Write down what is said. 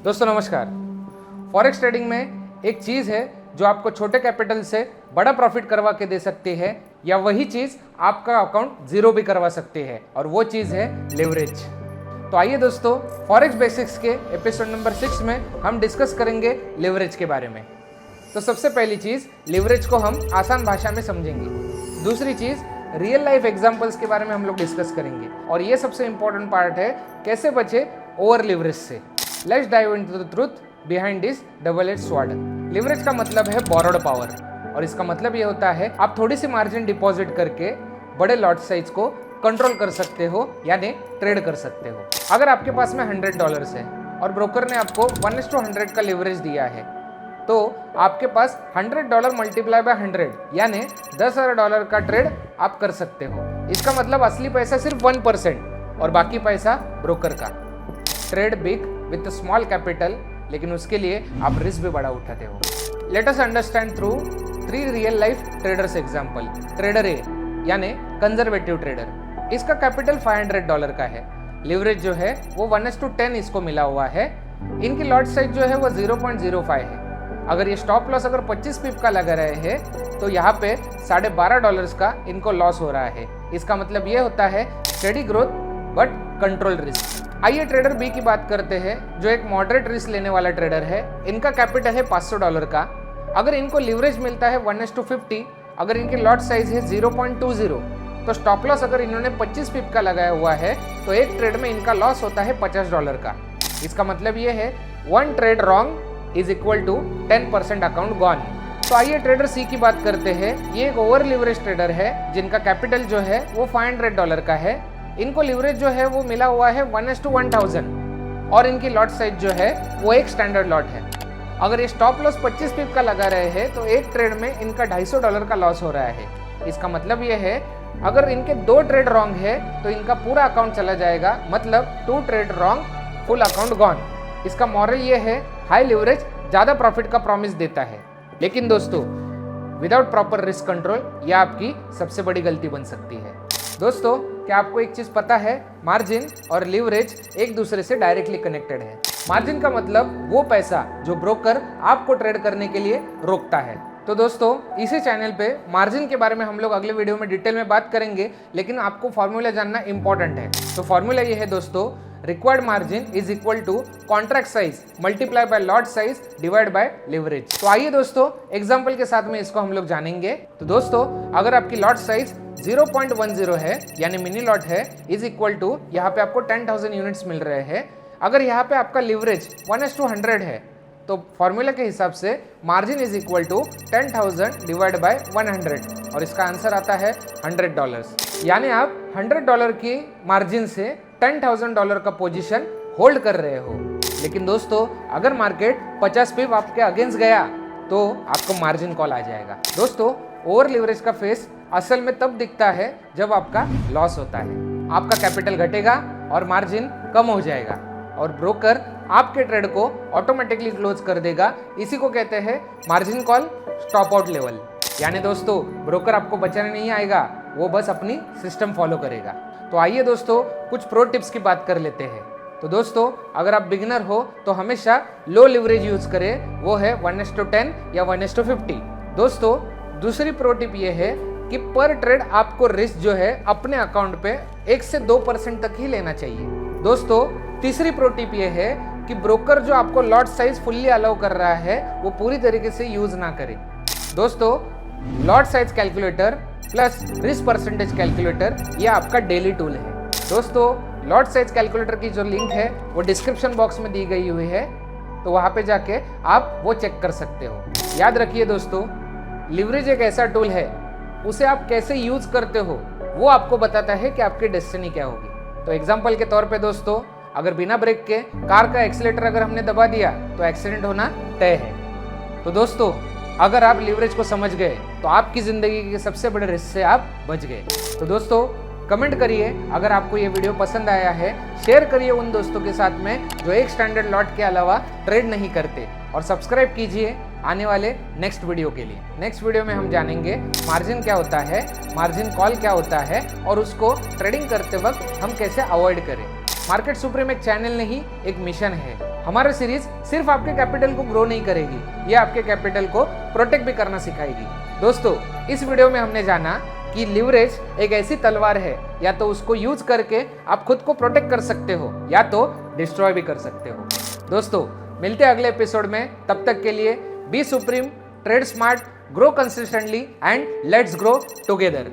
दोस्तों नमस्कार। Forex trading में एक चीज़ है जो आपको छोटे कैपिटल से बड़ा प्रॉफिट करवा के दे सकती है, या वही चीज़ आपका अकाउंट जीरो भी करवा सकती है, और वो चीज़ है लेवरेज। तो आइए दोस्तों, फॉरेक्स बेसिक्स के एपिसोड नंबर 6 में हम डिस्कस करेंगे लेवरेज के बारे में। तो सबसे पहली चीज़, लेवरेज को हम आसान भाषा में समझेंगे। दूसरी चीज़, रियल लाइफ एग्जाम्पल्स के बारे में हम लोग डिस्कस करेंगे, और ये सबसे इंपॉर्टेंट पार्ट है, कैसे बचे ओवर लिवरेज से। Let's dive into the truth behind this double edge sword. Leverage का मतलब है बोरोड पावर, और इसका मतलब ये होता है आप थोड़ी सी मार्जिन डिपॉजिट करके बड़े लॉट साइज को कंट्रोल कर सकते हो, यानी ट्रेड कर सकते हो। अगर आपके पास में $100 है और ब्रोकर ने आपको 1:100 का लिवरेज दिया है, तो आपके पास $100 मल्टीप्लाई बाय 100 यानी $10,000 का ट्रेड आप कर सकते हो। इसका मतलब असली पैसा सिर्फ 1% और बाकी पैसा ब्रोकर का। Trade big with small capital, लेकिन उसके लिए आप रिस्क भी बड़ा उठाते हो। Let us understand through 3 real life traders example. Trader A यानी कंजर्वेटिव ट्रेडर, इसका कैपिटल $500 का है। लिवरेज जो है वो 1:10 इसको मिला हुआ है। इनकी लॉट साइज जो है वो 0.05 है। अगर ये स्टॉप लॉस अगर 25 पिप का लगा रहे हैं, तो यहाँ पे $12.5 का इनको लॉस हो रहा है। इसका मतलब ये होता है steady growth but control risk. आइए ट्रेडर बी की बात करते हैं, जो एक मॉडरेट रिस्क लेने वाला ट्रेडर है। इनका कैपिटल है $500 का। अगर इनको लिवरेज मिलता है 1:50, अगर इनकी लॉट साइज है 0.20, तो स्टॉप लॉस अगर इन्होंने 25 पिप का लगाया हुआ है, तो एक ट्रेड में इनका लॉस होता है $50 का। इसका मतलब ये है 1 trade wrong is equal to 10% account gone. तो आइए ट्रेडर सी की बात करते हैं। ये एक ओवर लिवरेज ट्रेडर है, जिनका कैपिटल जो है वो $500 का है। इनको लिवरेज जो है वो मिला हुआ है 1:1000, और इनकी लॉट साइज जो है वो एक स्टैंडर्ड लॉट है। अगर ये स्टॉप लॉस 25 पिप का लगा रहे हैं, तो एक ट्रेड में इनका $250 का लॉस हो रहा है। इसका मतलब ये है अगर इनके 2 ट्रेड रॉन्ग है, तो इनका पूरा अकाउंट चला जाएगा, मतलब 2 trade wrong full account gone. इसका मॉरल ये है, हाई लिवरेज ज़्यादा प्रॉफिट का प्रॉमिस देता है, लेकिन दोस्तों विदाउट प्रॉपर रिस्क कंट्रोल यह आपकी सबसे बड़ी गलती बन सकती है। दोस्तों, क्या आपको एक चीज़ पता है? मार्जिन और लिवरेज एक दूसरे से डायरेक्टली कनेक्टेड है। मार्जिन का मतलब वो पैसा जो ब्रोकर आपको ट्रेड करने के लिए रोकता है। तो दोस्तों, इसी चैनल पे मार्जिन के बारे में हम लोग अगले वीडियो में डिटेल में बात करेंगे, लेकिन आपको फॉर्मूला जानना इंपॉर्टेंट है। तो फॉर्मूला ये है दोस्तों, required margin is equal to contract size multiply by lot size divide by leverage. तो आइए दोस्तों, एग्जांपल के साथ में इसको हम लोग जानेंगे। तो दोस्तों, अगर आपकी लॉट साइज 0.10 है, यानी मिनी लॉट है, इज इक्वल टू यहाँ पे आपको 10,000 यूनिट्स मिल रहे हैं। अगर यहाँ पे आपका लिवरेज 1:100 है, तो फॉर्मूला के हिसाब से margin is equal to 10,000 divide by 100, और इसका आंसर आता है $100। यानी आप $100 की मार्जिन से $10,000 का पोजीशन होल्ड कर रहे हो। लेकिन दोस्तों, अगर मार्केट 50 पिप आपके अगेंस्ट गया, तो आपको मार्जिन कॉल आ जाएगा। दोस्तों, ओवर लिवरेज का फेस असल में तब दिखता है जब आपका लॉस होता है। आपका कैपिटल घटेगा और मार्जिन कम हो जाएगा, और ब्रोकर आपके ट्रेड को ऑटोमेटिकली क्लोज कर देगा। इसी को कहते हैं margin call stop out level. यानी दोस्तों, ब्रोकर आपको बचाने नहीं आएगा, वो बस अपनी सिस्टम फॉलो करेगा। तो आइए दोस्तों, कुछ प्रो टिप्स की बात कर लेते हैं। तो दोस्तों, अगर आप बिगिनर हो तो हमेशा लो लिवरेज यूज करें, वो है 1:10 या 1:50। दोस्तों, दूसरी प्रो टिप ये है कि पर ट्रेड आपको रिस्क जो है अपने अकाउंट पे 1 से 2% तक ही लेना चाहिए। दोस्तों, तीसरी प्रो टिप ये है कि ब्रोकर जो आपको लॉट साइज फुल्ली अलाउ कर रहा है, वो पूरी तरीके से यूज ना करें। दोस्तों, lot size calculator plus risk percentage calculator ये आपका डेली टूल है। दोस्तों, लॉट साइज कैलकुलेटर की जो लिंक है वो डिस्क्रिप्शन बॉक्स में दी गई हुई है, तो वहाँ पे जाके आप वो चेक कर सकते हो। याद रखिए दोस्तों, लिवरेज एक ऐसा टूल है, उसे आप कैसे यूज करते हो वो आपको बताता है कि आपकी डेस्टिनी क्या होगी। तो एग्जाम्पल के तौर पे दोस्तों, अगर बिना ब्रेक के कार का एक्सीलेटर अगर हमने दबा दिया, तो एक्सीडेंट होना तय है। तो दोस्तों, अगर आप लिवरेज को समझ गए, तो आपकी जिंदगी के सबसे बड़े रिस्क से आप बच गए। तो दोस्तों, कमेंट करिए अगर आपको ये वीडियो पसंद आया है, शेयर करिए उन दोस्तों के साथ में जो एक स्टैंडर्ड लॉट के अलावा ट्रेड नहीं करते, और सब्सक्राइब कीजिए आने वाले नेक्स्ट वीडियो के लिए। नेक्स्ट वीडियो में हम जानेंगे मार्जिन क्या होता है, मार्जिन कॉल क्या होता है, और उसको ट्रेडिंग करते वक्त हम कैसे अवॉइड करें। मार्केट सुप्रीम एक चैनल नहीं, एक मिशन है। हमारा सीरीज सिर्फ आपके कैपिटल को ग्रो नहीं करेगी, ये आपके कैपिटल को प्रोटेक्ट भी करना सिखाएगी। दोस्तों, इस वीडियो में हमने जाना कि लिवरेज एक ऐसी तलवार है, या तो उसको यूज करके आप खुद को प्रोटेक्ट कर सकते हो या तो डिस्ट्रॉय भी कर सकते हो। दोस्तों, मिलते हैं अगले एपिसोड में, तब तक के लिए B supreme, trade smart, grow consistently and let's grow together.